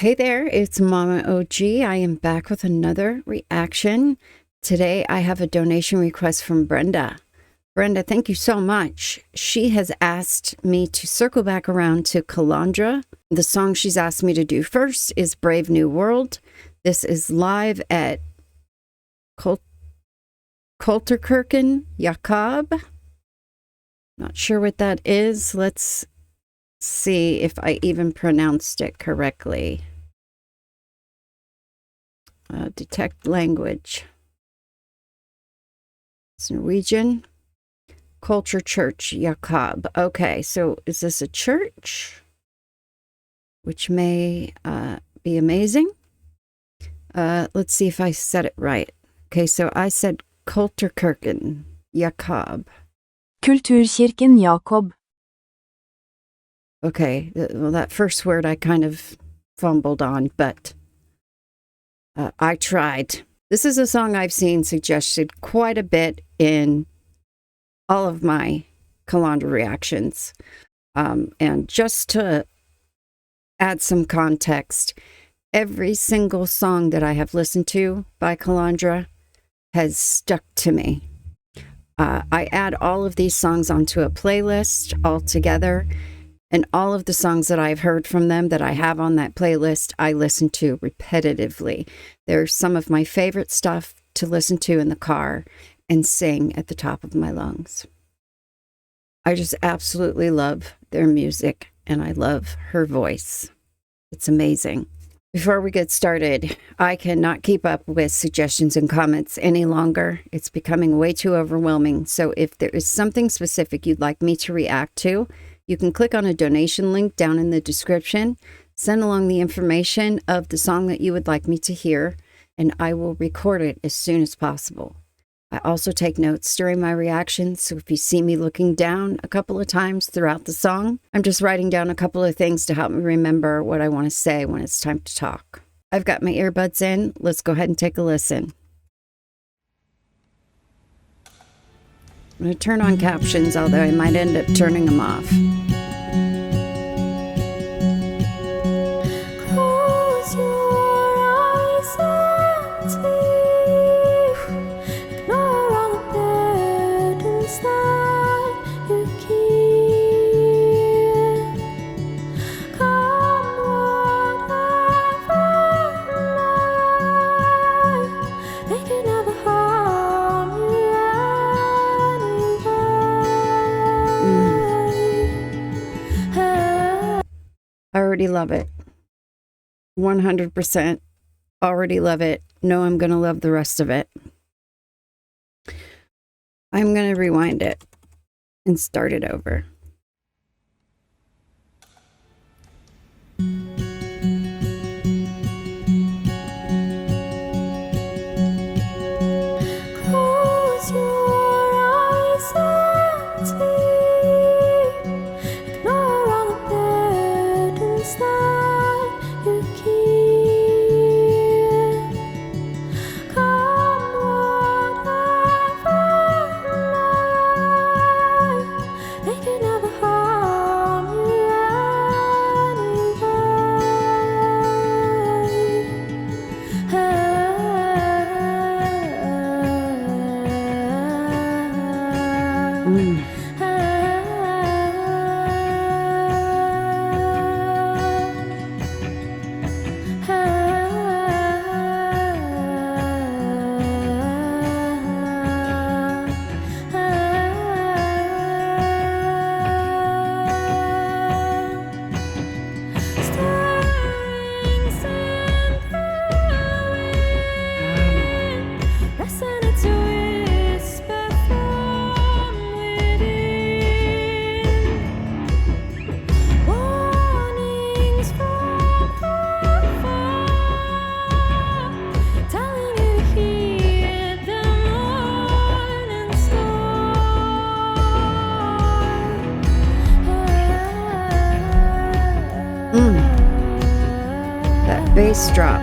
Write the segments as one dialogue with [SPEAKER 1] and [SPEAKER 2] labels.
[SPEAKER 1] Hey there, it's MommaOG. I am back with another reaction. Today I have a donation request from Brenda. Brenda, thank you so much. She has asked me to circle back around to Kalandra. The song she's asked me to do first is Brave New World. This is live at Kulturkirken Jakob. Not sure what that is. Let's see if I even pronounced it correctly. Detect language. It's Norwegian. Culture Church Jakob. Okay, so is this a church? Which may be amazing. Let's see if I said it right. Okay, so I said Kulturkirken Jakob.
[SPEAKER 2] Kulturkirken Jakob.
[SPEAKER 1] Okay, well, that first word I kind of fumbled on, but I tried. This is a song I've seen suggested quite a bit in all of my Kalandra reactions. And just to add some context, every single song that I have listened to by Kalandra has stuck to me. I add all of these songs onto a playlist all together, and all of the songs that I've heard from them that I have on that playlist, I listen to repetitively. They're some of my favorite stuff to listen to in the car and sing at the top of my lungs. I just absolutely love their music, and I love her voice. It's amazing. Before we get started, I cannot keep up with suggestions and comments any longer. It's becoming way too overwhelming. So if there is something specific you'd like me to react to, you can click on a donation link down in the description, send along the information of the song that you would like me to hear, and I will record it as soon as possible. I also take notes during my reactions, so if you see me looking down a couple of times throughout the song, I'm just writing down a couple of things to help me remember what I want to say when it's time to talk. I've got my earbuds in. Let's go ahead and take a listen. I'm going to turn on captions, although I might end up turning them off.
[SPEAKER 3] Close your eyes and sleep. Ignore all the burdens that you keep. Come whatever might, they can never harm you anyway.
[SPEAKER 1] I already love it. 100% already love it. Know I'm going to love the rest of it. I'm going to rewind it and start it over.
[SPEAKER 3] Close your eyes and sleep. Ignore all the burdens that you keep. Come whatever might, they can never harm you anyway. Stirrings in the wind, resonates a whisper from within. Warnings from afar, telling you to heed the morning star.
[SPEAKER 1] That bass drop.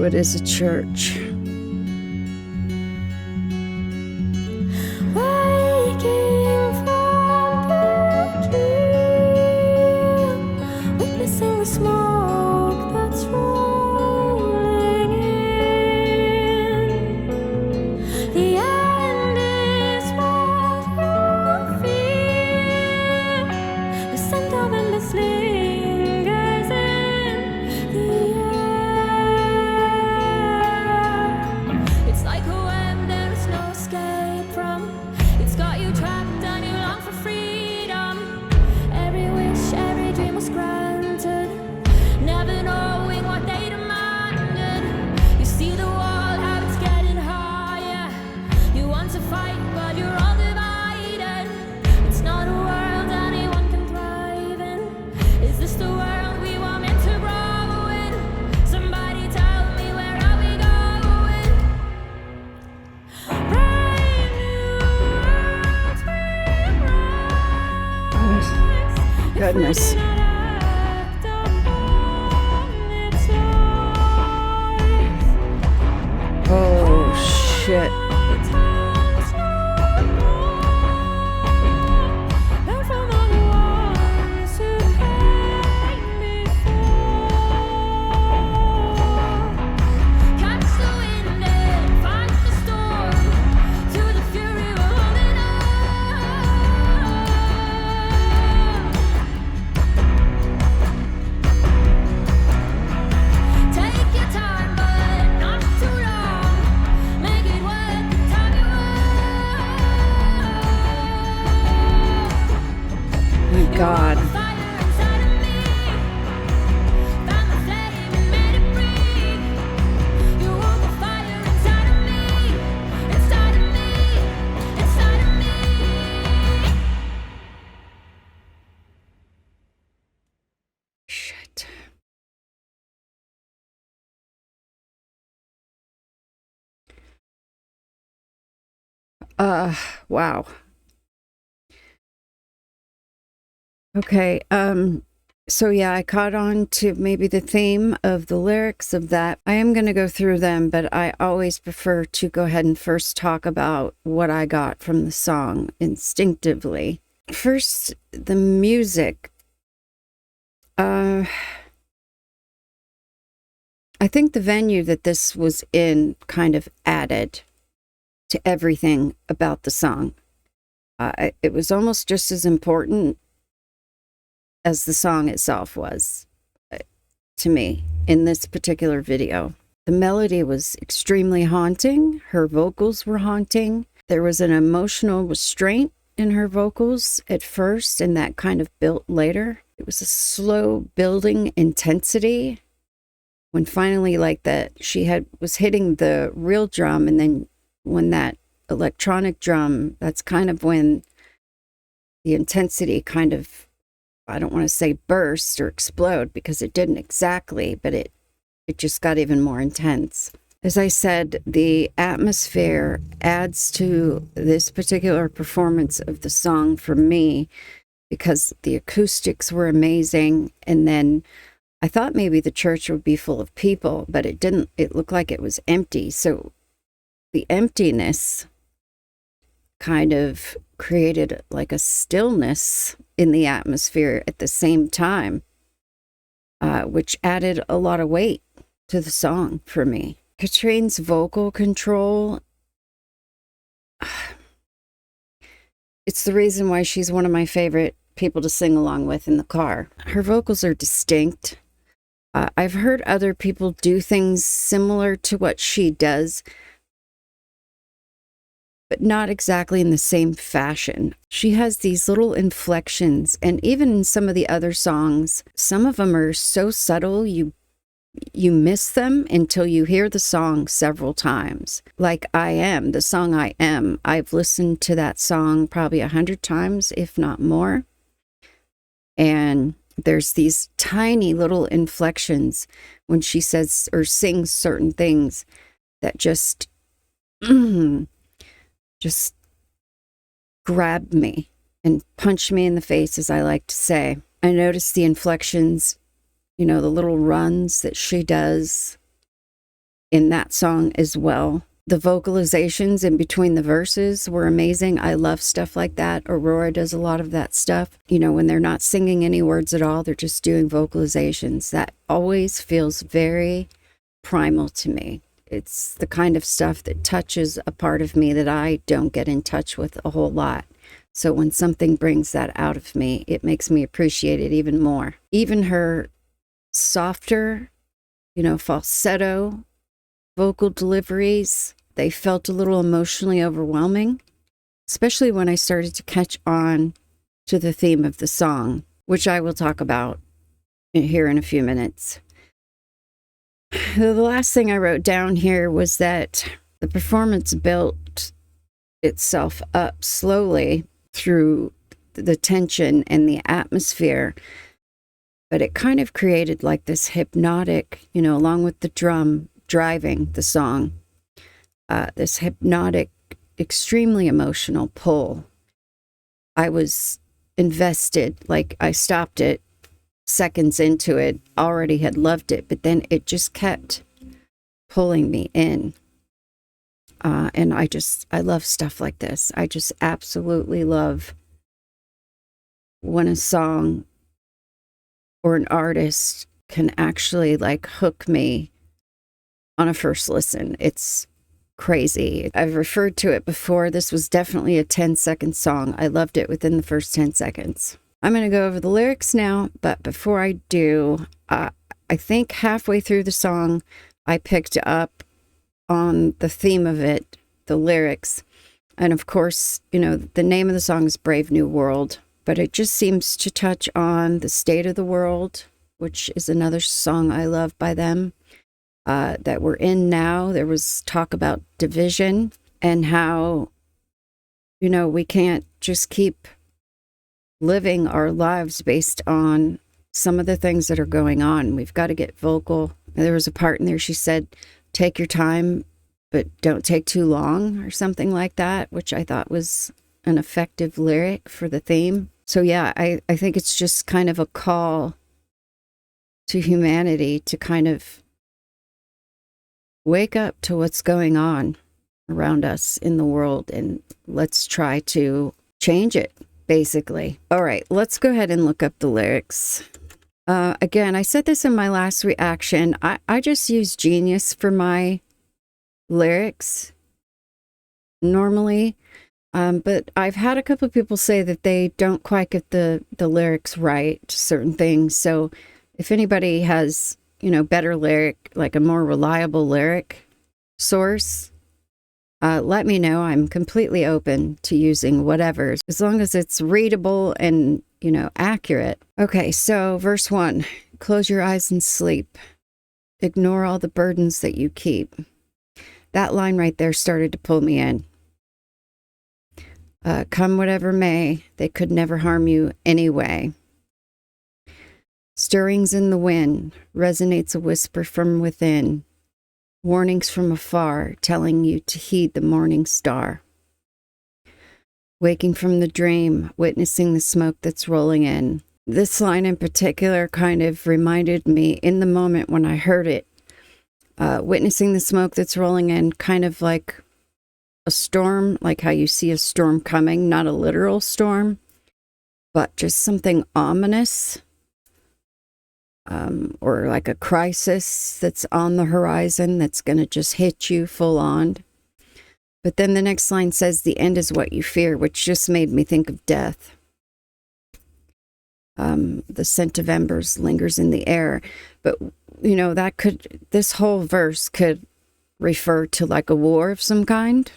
[SPEAKER 1] it is a church.
[SPEAKER 3] Waking from the dream, witnessing the smoke that's rolling in. The end is what you feel. The scent of endless lingers in the air. It's like a web there is no escape from. It's got you trapped and you long for freedom. Every wish, every dream was granted, never knowing what they demanded. You see the wall, how it's getting higher. You want to fight, but you're all divided. It's not a world anyone can thrive in. Is this the world we were meant to grow in? Somebody tell me, where are we going? Brave new worlds we rise.
[SPEAKER 1] Goodness.
[SPEAKER 3] If we do not act upon its lies,
[SPEAKER 1] Oh, shit.
[SPEAKER 3] times no more. Learn from all the ones who came before. Catch the wind and fight the storm. To the fury we're holding on. Take your time, but not too long. Make it worth the time you
[SPEAKER 1] My God.
[SPEAKER 3] fire inside of me. Found the flame and made it breathe. You want the fire inside of me, inside of me, inside of me.
[SPEAKER 1] Shit. Wow. Okay, so yeah, I caught on to maybe the theme of the lyrics of that. I am going to go through them, but I always prefer to go ahead and first talk about what I got from the song instinctively. First, the music. I think the venue that this was in kind of added to everything about the song. It was almost just as important as the song itself was to me in this particular video. The melody was extremely haunting. Her vocals were haunting. There was an emotional restraint in her vocals at first, and that kind of built later. It was a slow building intensity when finally, like, that she was hitting the real drum, and then when that electronic drum, that's kind of when the intensity kind of, I don't want to say burst or explode, because it didn't exactly, but it just got even more intense. As I said, the atmosphere adds to this particular performance of the song for me, because the acoustics were amazing. And then I thought maybe the church would be full of people, but it didn't. It looked like it was empty. So the emptiness kind of created like a stillness in the atmosphere at the same time, which added a lot of weight to the song for me. Katrine's vocal control, it's the reason why she's one of my favorite people to sing along with in the car. Her vocals are distinct. I've heard other people do things similar to what she does, but not exactly in the same fashion. She has these little inflections, and even in some of the other songs, some of them are so subtle you miss them until you hear the song several times. Like I Am, the song I Am. I've listened to that song probably 100 times, if not more. And there's these tiny little inflections when she says or sings certain things that just grab me and punch me in the face, as I like to say. I notice the inflections, you know, the little runs that she does in that song as well. The vocalizations in between the verses were amazing. I love stuff like that. Aurora does a lot of that stuff. You know, when they're not singing any words at all, they're just doing vocalizations. That always feels very primal to me. It's the kind of stuff that touches a part of me that I don't get in touch with a whole lot. So when something brings that out of me, it makes me appreciate it even more. Even her softer, you know, falsetto vocal deliveries, they felt a little emotionally overwhelming, especially when I started to catch on to the theme of the song, which I will talk about here in a few minutes. The last thing I wrote down here was that the performance built itself up slowly through the tension and the atmosphere, but it kind of created like this hypnotic, you know, along with the drum driving the song, this hypnotic, extremely emotional pull. I was invested, like I stopped it seconds into it, already had loved it, but then it just kept pulling me in. And I love stuff like this. I just absolutely love when a song or an artist can actually like hook me on a first listen. It's crazy. I've referred to it before. This was definitely a 10-second song. I loved it within the first 10 seconds. I'm going to go over the lyrics now, but before I do, I think halfway through the song, I picked up on the theme of it, the lyrics. And of course, you know, the name of the song is Brave New World, but it just seems to touch on the state of the world, which is another song I love by them. That we're in now. There was talk about division and how, you know, we can't just keep living our lives based on some of the things that are going on. We've got to get vocal. There was a part in there, she said, take your time, but don't take too long or something like that, which I thought was an effective lyric for the theme. So yeah, I think it's just kind of a call to humanity to kind of wake up to what's going on around us in the world, and let's try to change it, basically. All right, let's go ahead and look up the lyrics. Again, I said this in my last reaction. I just use Genius for my lyrics normally, but I've had a couple of people say that they don't quite get the lyrics right to certain things. So if anybody has, you know, better lyric, like a more reliable lyric source, let me know. I'm completely open to using whatever, as long as it's readable and, you know, accurate. Okay, so verse 1, close your eyes and sleep. Ignore all the burdens that you keep. That line right there started to pull me in. Come whatever may, they could never harm you anyway. Stirrings in the wind, resonates a whisper from within, warnings from afar telling you to heed the morning star. Waking from the dream, witnessing the smoke that's rolling in. This line in particular kind of reminded me in the moment when I heard it, witnessing the smoke that's rolling in, kind of like a storm, like how you see a storm coming, not a literal storm, but just something ominous. Or like a crisis that's on the horizon that's going to just hit you full on. But then the next line says, the end is what you fear, which just made me think of death. The scent of embers lingers in the air. But, you know, this whole verse could refer to like a war of some kind.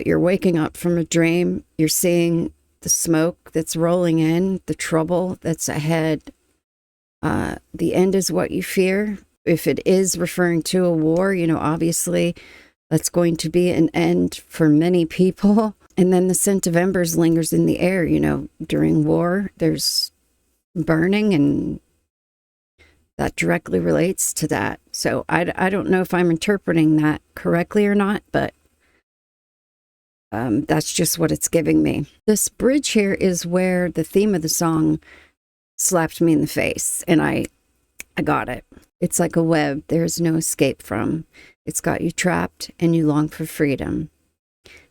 [SPEAKER 1] You're waking up from a dream. You're seeing the smoke that's rolling in, the trouble that's ahead. The end is what you fear. If it is referring to a war, you know, obviously that's going to be an end for many people. And then the scent of embers lingers in the air. You know, during war, there's burning, and that directly relates to that. So I don't know if I'm interpreting that correctly or not, but that's just what it's giving me. This bridge here is where the theme of the song slapped me in the face, and I I got it. It's like a web there's no escape from. It's got you trapped and you long for freedom.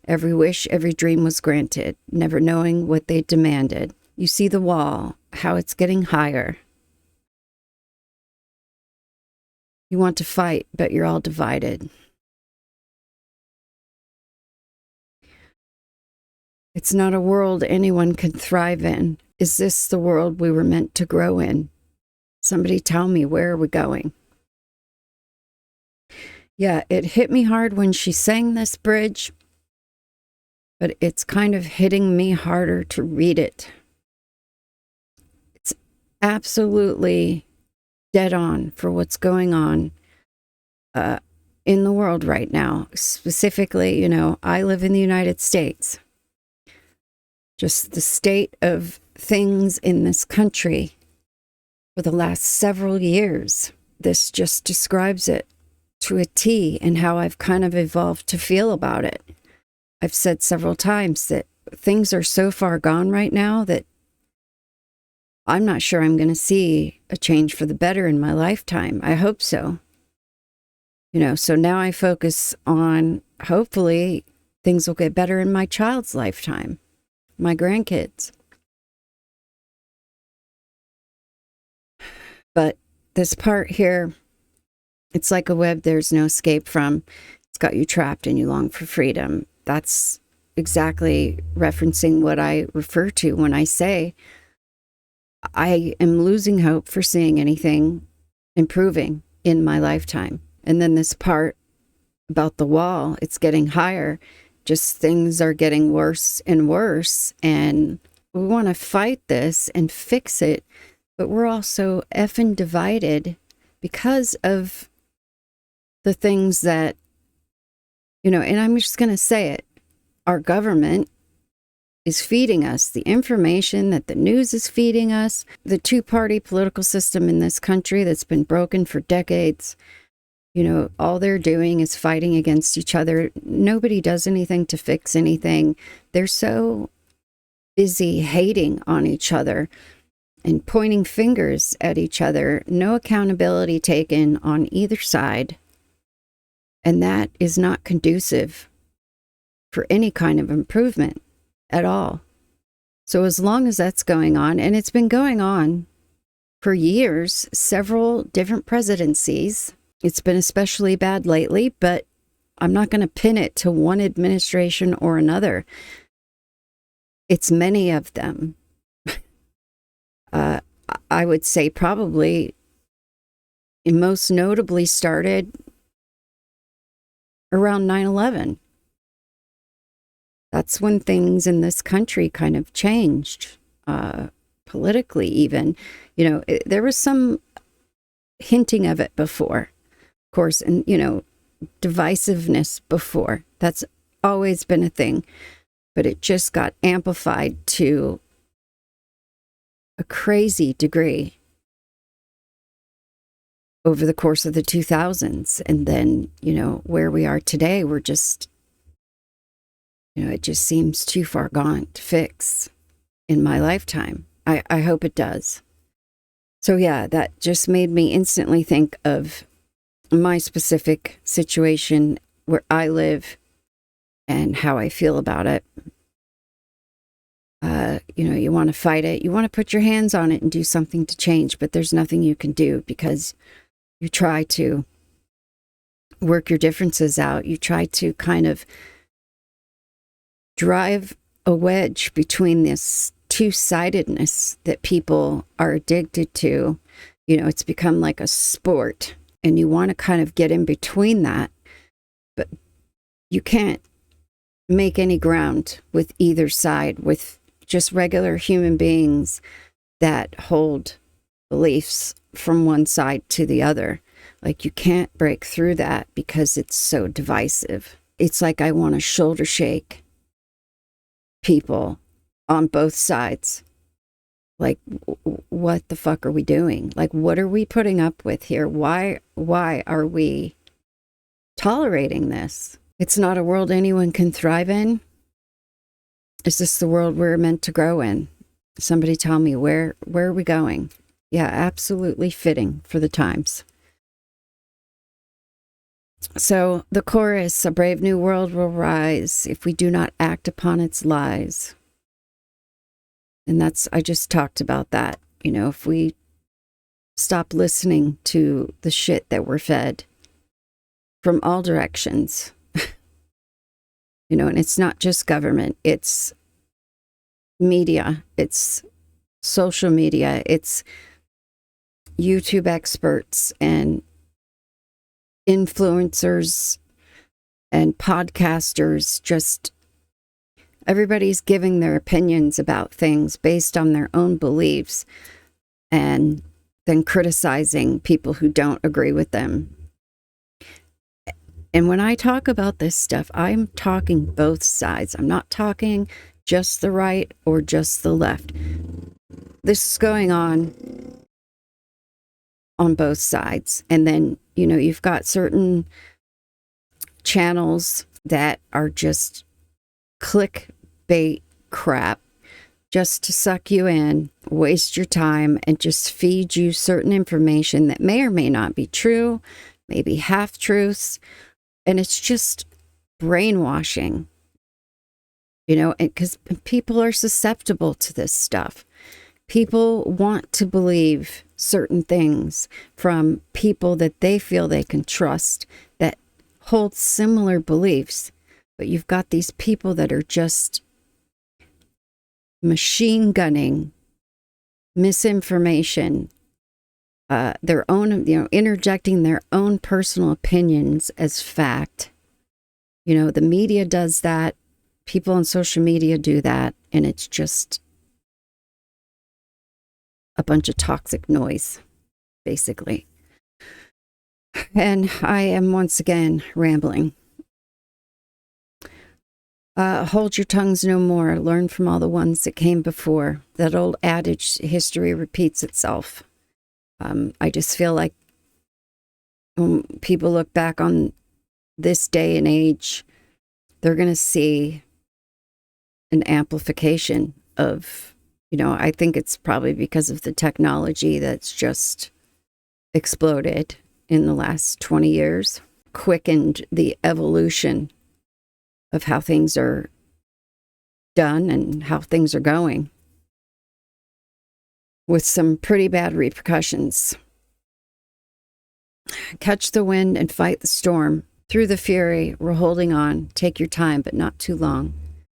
[SPEAKER 1] Every wish, every dream was granted, never knowing what they demanded. You see the wall, how it's getting higher. You want to fight, but you're all divided. It's not a world anyone can thrive in. Is this the world we were meant to grow in? Somebody tell me, where are we going? Yeah, it hit me hard when she sang this bridge, but it's kind of hitting me harder to read it. It's absolutely dead on for what's going on in the world right now. Specifically, I live in the United States. Just the state of things in this country for the last several years. This just describes it to a T and how I've kind of evolved to feel about it. I've said several times that things are so far gone right now that I'm not sure I'm going to see a change for the better in my lifetime. I hope so. So now I focus on, hopefully, things will get better in my child's lifetime, my grandkids. But this part here, it's like a web there's no escape from. It's got you trapped and you long for freedom. That's exactly referencing what I refer to when I say I am losing hope for seeing anything improving in my lifetime. And then this part about the wall, it's getting higher. Just things are getting worse and worse. And we want to fight this and fix it. But we're also effing divided because of the things that, and I'm just going to say it, our government is feeding us the information that the news is feeding us, the two-party political system in this country that's been broken for decades. All they're doing is fighting against each other. Nobody does anything to fix anything. They're so busy hating on each other and pointing fingers at each other. No accountability taken on either side. And that is not conducive for any kind of improvement at all. So as long as that's going on, and it's been going on for years, several different presidencies, it's been especially bad lately, but I'm not going to pin it to one administration or another. It's many of them. I would say probably most notably started around 9/11. That's when things in this country kind of changed, politically even. There was some hinting of it before, of course, and, divisiveness before. That's always been a thing, but it just got amplified to a crazy degree over the course of the 2000s. And then, where we are today, we're just, it just seems too far gone to fix in my lifetime. I hope it does. So yeah, that just made me instantly think of my specific situation where I live and how I feel about it. You want to fight it. You want to put your hands on it and do something to change, but there's nothing you can do because you try to work your differences out. You try to kind of drive a wedge between this two-sidedness that people are addicted to. It's become like a sport, and you want to kind of get in between that, but you can't make any ground with either side, with just regular human beings that hold beliefs from one side to the other. Like, you can't break through that because it's so divisive. It's like I want to shoulder shake people on both sides. Like, what the fuck are we doing? Like, what are we putting up with here? Why are we tolerating this? It's not a world anyone can thrive in. Is this the world we're meant to grow in? Somebody tell me, where are we going? Yeah, absolutely fitting for the times. So the chorus, a brave new world will rise if we do not act upon its lies. And I just talked about that. If we stop listening to the shit that we're fed from all directions, and it's not just government, it's media, it's social media, it's YouTube experts and influencers and podcasters. Just everybody's giving their opinions about things based on their own beliefs and then criticizing people who don't agree with them. And when I talk about this stuff, I'm talking both sides. I'm not talking just the right or just the left. This is going on both sides. And then, you've got certain channels that are just clickbait crap just to suck you in, waste your time, and just feed you certain information that may or may not be true, maybe half-truths. And it's just brainwashing, because people are susceptible to this stuff. People want to believe certain things from people that they feel they can trust, that hold similar beliefs. But you've got these people that are just machine gunning misinformation, their own, interjecting their own personal opinions as fact. The media does that. People on social media do that. And it's just a bunch of toxic noise, basically. And I am once again rambling. Hold your tongues no more. Learn from all the ones that came before. That old adage, history repeats itself. I just feel like when people look back on this day and age, they're going to see an amplification of, I think it's probably because of the technology that's just exploded in the last 20 years, quickened the evolution of how things are done and how things are going, with some pretty bad repercussions. Catch the wind and fight the storm. Through the fury, we're holding on. Take your time, but not too long.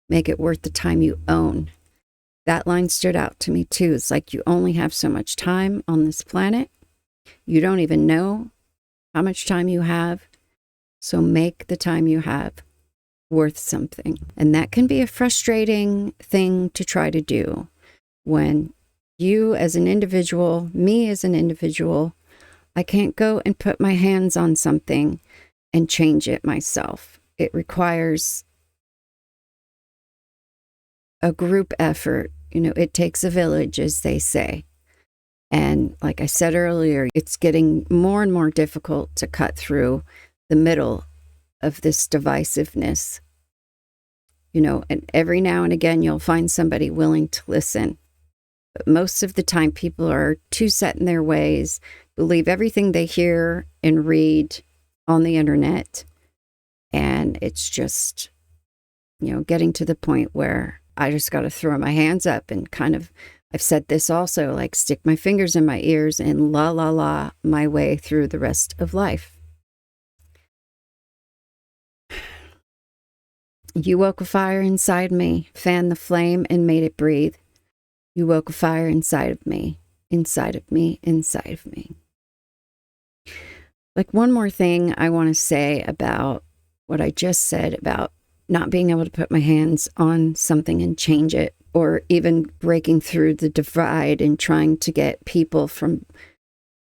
[SPEAKER 1] Make it worth the time you own. That line stood out to me too. It's like you only have so much time on this planet. You don't even know how much time you have. So make the time you have worth something. And that can be a frustrating thing to try to do when you as an individual, me as an individual, I can't go and put my hands on something and change it myself. It requires a group effort. It takes a village, as they say. And like I said earlier, it's getting more and more difficult to cut through the middle of this divisiveness. And every now and again, you'll find somebody willing to listen. But most of the time, people are too set in their ways, believe everything they hear and read on the internet. And it's just, getting to the point where I just got to throw my hands up and kind of, I've said this also, like stick my fingers in my ears and la my way through the rest of life. You woke a fire inside me, fanned the flame and made it breathe. You woke a fire inside of me, inside of me, inside of me. Like one more thing I want to say about what I just said about not being able to put my hands on something and change it, or even breaking through the divide and trying to get people from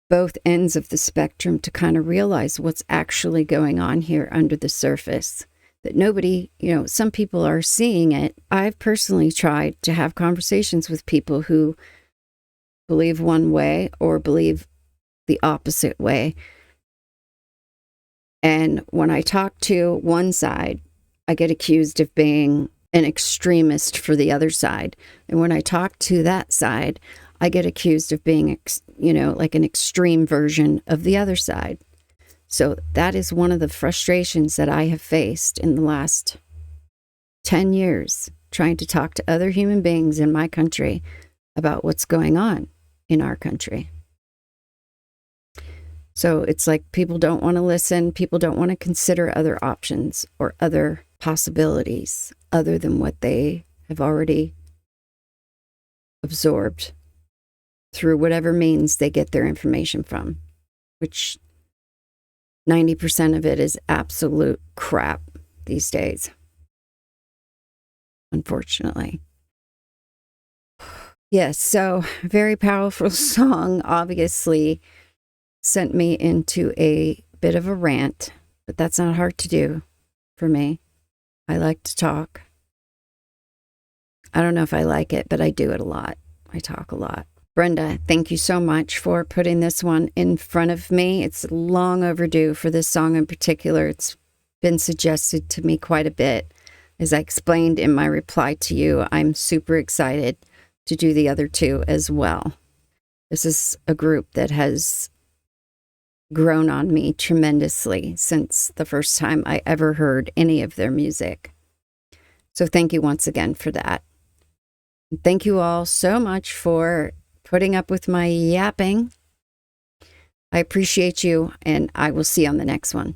[SPEAKER 1] both ends of the spectrum to kind of realize what's actually going on here under the surface. That nobody, some people are seeing it. I've personally tried to have conversations with people who believe one way or believe the opposite way. And when I talk to one side, I get accused of being an extremist for the other side. And when I talk to that side, I get accused of being, like an extreme version of the other side. So that is one of the frustrations that I have faced in the last 10 years, trying to talk to other human beings in my country about what's going on in our country. So it's like people don't want to listen. People don't want to consider other options or other possibilities other than what they have already absorbed through whatever means they get their information from, which 90% of it is absolute crap these days, unfortunately. Yes, so very powerful song, obviously sent me into a bit of a rant, but that's not hard to do for me. I like to talk. I don't know if I like it, but I do it a lot. I talk a lot. Brenda, thank you so much for putting this one in front of me. It's long overdue for this song in particular. It's been suggested to me quite a bit. As I explained in my reply to you, I'm super excited to do the other two as well. This is a group that has grown on me tremendously since the first time I ever heard any of their music. So thank you once again for that. And thank you all so much for putting up with my yapping. I appreciate you, and I will see you on the next one.